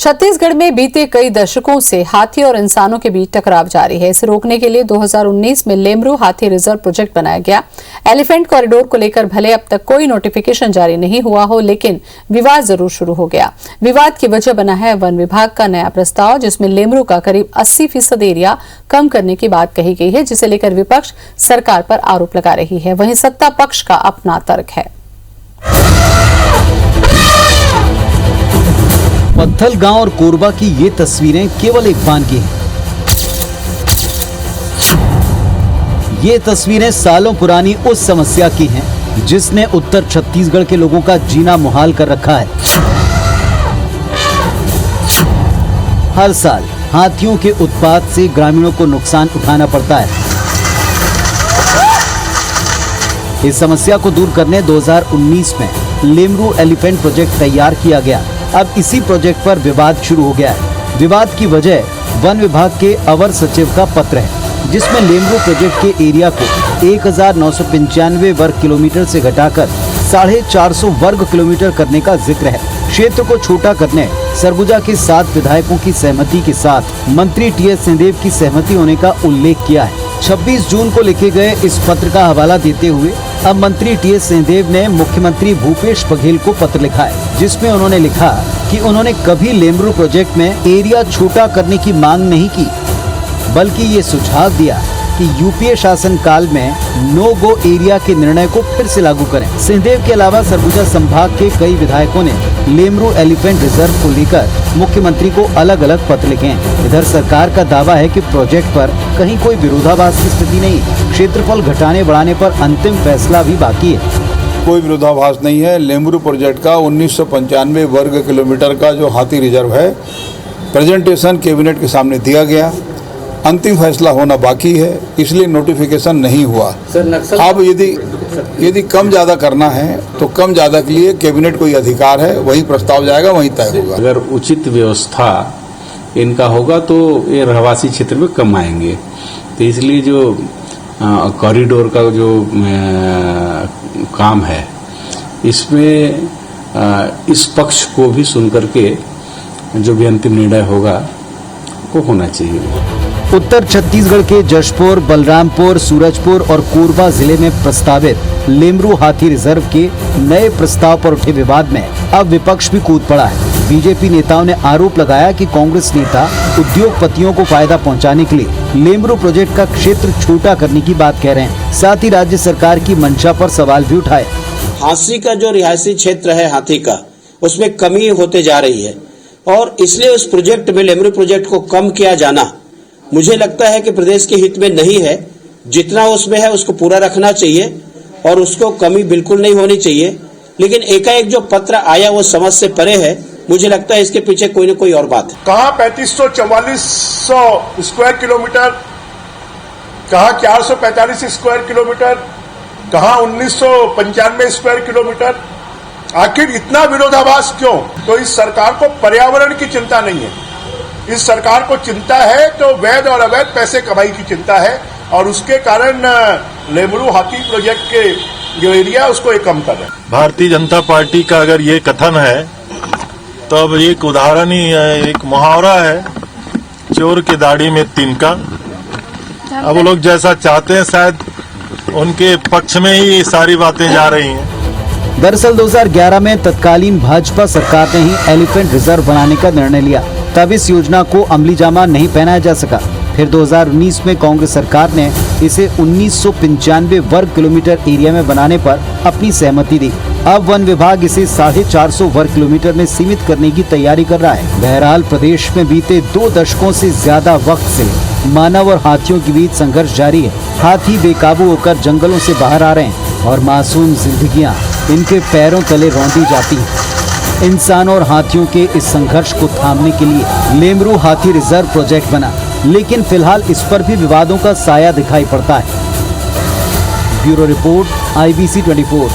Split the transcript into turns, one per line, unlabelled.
छत्तीसगढ़ में बीते कई दशकों से हाथी और इंसानों के बीच टकराव जारी है। इसे रोकने के लिए 2019 में लेमरू हाथी रिजर्व प्रोजेक्ट बनाया गया। एलिफेंट कॉरिडोर को लेकर भले अब तक कोई नोटिफिकेशन जारी नहीं हुआ हो, लेकिन विवाद जरूर शुरू हो गया। विवाद की वजह बना है वन विभाग का नया प्रस्ताव, जिसमें लेमरू का करीब 80% एरिया कम करने की बात कही गई है, जिसे लेकर विपक्ष सरकार पर आरोप लगा रही है। वहीं सत्ता पक्ष का अपना तर्क है।
पत्थल गांव और कोरबा की ये तस्वीरें केवल एक बान की हैं। ये तस्वीरें सालों पुरानी उस समस्या की हैं जिसने उत्तर छत्तीसगढ़ के लोगों का जीना मुहाल कर रखा है। हर साल हाथियों के उत्पात से ग्रामीणों को नुकसान उठाना पड़ता है। इस समस्या को दूर करने 2019 में लेमरू एलिफेंट प्रोजेक्ट तैयार किया गया। अब इसी प्रोजेक्ट पर विवाद शुरू हो गया है। विवाद की वजह वन विभाग के अवर सचिव का पत्र है, जिसमें लेमरू प्रोजेक्ट के एरिया को 1995 वर्ग किलोमीटर से घटाकर 450 वर्ग किलोमीटर करने का जिक्र है। क्षेत्र को छोटा करने सरगुजा के 7 विधायकों की सहमति के साथ मंत्री टीएस सिंहदेव की सहमति होने का उल्लेख किया है। 26 जून को लिखे गए इस पत्र का हवाला देते हुए अब मंत्री टीएस सिंहदेव ने मुख्यमंत्री भूपेश बघेल को पत्र लिखा है, जिसमें उन्होंने लिखा कि उन्होंने कभी लेमरू प्रोजेक्ट में एरिया छोटा करने की मांग नहीं की, बल्कि ये सुझाव दिया कि यूपीए शासन काल में नो गो एरिया के निर्णय को फिर से लागू करें। सिंहदेव के अलावा सरगुजा संभाग के कई विधायकों ने लेमरू एलिफेंट रिजर्व को लेकर मुख्यमंत्री को अलग अलग पत्र लिखे हैं। इधर सरकार का दावा है कि प्रोजेक्ट पर कहीं कोई विरोधाभास की स्थिति नहीं, क्षेत्रफल घटाने बढ़ाने पर अंतिम फैसला भी बाकी है।
कोई विरोधाभास नहीं है। लेमरू प्रोजेक्ट का 1995 वर्ग किलोमीटर का जो हाथी रिजर्व है, प्रेजेंटेशन कैबिनेट के सामने दिया गया, अंतिम फैसला होना बाकी है, इसलिए नोटिफिकेशन नहीं हुआ। अब यदि कम ज़्यादा करना है तो कम ज़्यादा के लिए कैबिनेट को अधिकार है, वही प्रस्ताव जाएगा, वही तय होगा।
अगर उचित व्यवस्था इनका होगा तो ये रहवासी क्षेत्र में कम आएंगे। तो इसलिए जो कॉरिडोर का जो काम है, इसमें इस पक्ष को भी सुनकर के जो भी अंतिम निर्णय होगा वो होना चाहिए।
उत्तर छत्तीसगढ़ के जशपुर, बलरामपुर, सूरजपुर और कोरबा जिले में प्रस्तावित लेमरू हाथी रिजर्व के नए प्रस्ताव पर उठे विवाद में अब विपक्ष भी कूद पड़ा है। बीजेपी नेताओं ने आरोप लगाया कि कांग्रेस नेता उद्योगपतियों को फायदा पहुंचाने के लिए लेमरू प्रोजेक्ट का क्षेत्र छोटा करने की बात कह रहे हैं। साथ ही राज्य सरकार की मंशा पर सवाल भी उठाए।
हाथी का जो रिहायशी क्षेत्र है हाथी का, उसमें कमी होते जा रही है और इसलिए उस प्रोजेक्ट में लेमरू प्रोजेक्ट को कम किया जाना मुझे लगता है कि प्रदेश के हित में नहीं है। जितना उसमें है उसको पूरा रखना चाहिए और उसको कमी बिल्कुल नहीं होनी चाहिए। लेकिन एकाएक जो पत्र आया वो समझ से परे है। मुझे लगता है इसके पीछे कोई न कोई और बात है।
कहाँ 3500-4400 स्क्वायर किलोमीटर, कहाँ 445 स्क्वायर किलोमीटर, कहाँ 1995 स्क्वायर किलोमीटर। आखिर इतना विरोधाभास क्यों? तो इस सरकार को पर्यावरण की चिंता नहीं है, इस सरकार को चिंता है तो वैध और अवैध पैसे कमाई की चिंता है और उसके कारण लेमरू हाथी प्रोजेक्ट के जो एरिया उसको ये कम कर रहे हैं।
भारतीय जनता पार्टी का अगर ये कथन है तो अब एक उदाहरण ही है, एक मुहावरा है, चोर की दाढ़ी में तिनका। अब वो लोग जैसा चाहते हैं शायद उनके पक्ष में ही सारी बातें जा रही हैं।
दरअसल 2011 में तत्कालीन भाजपा सरकार ने ही एलिफेंट रिजर्व बनाने का निर्णय लिया, तब इस योजना को अमली जामा नहीं पहनाया जा सका। फिर 2019 में कांग्रेस सरकार ने इसे 1995 वर्ग किलोमीटर एरिया में बनाने पर अपनी सहमति दी। अब वन विभाग इसे 450 वर्ग किलोमीटर में सीमित करने की तैयारी कर रहा है। बहरहाल प्रदेश में बीते 2 दशकों से ज्यादा वक्त से मानव और हाथियों के बीच संघर्ष जारी है। हाथी बेकाबू होकर जंगलों से बाहर आ रहे हैं और मासूम जिंदगियां इनके पैरों तले रौंदी जाती हैं। इंसानों और हाथियों के इस संघर्ष को थामने के लिए लेमरू हाथी रिजर्व प्रोजेक्ट बना, लेकिन फिलहाल इस पर भी विवादों का साया दिखाई पड़ता है। Bureau report, IBC 24।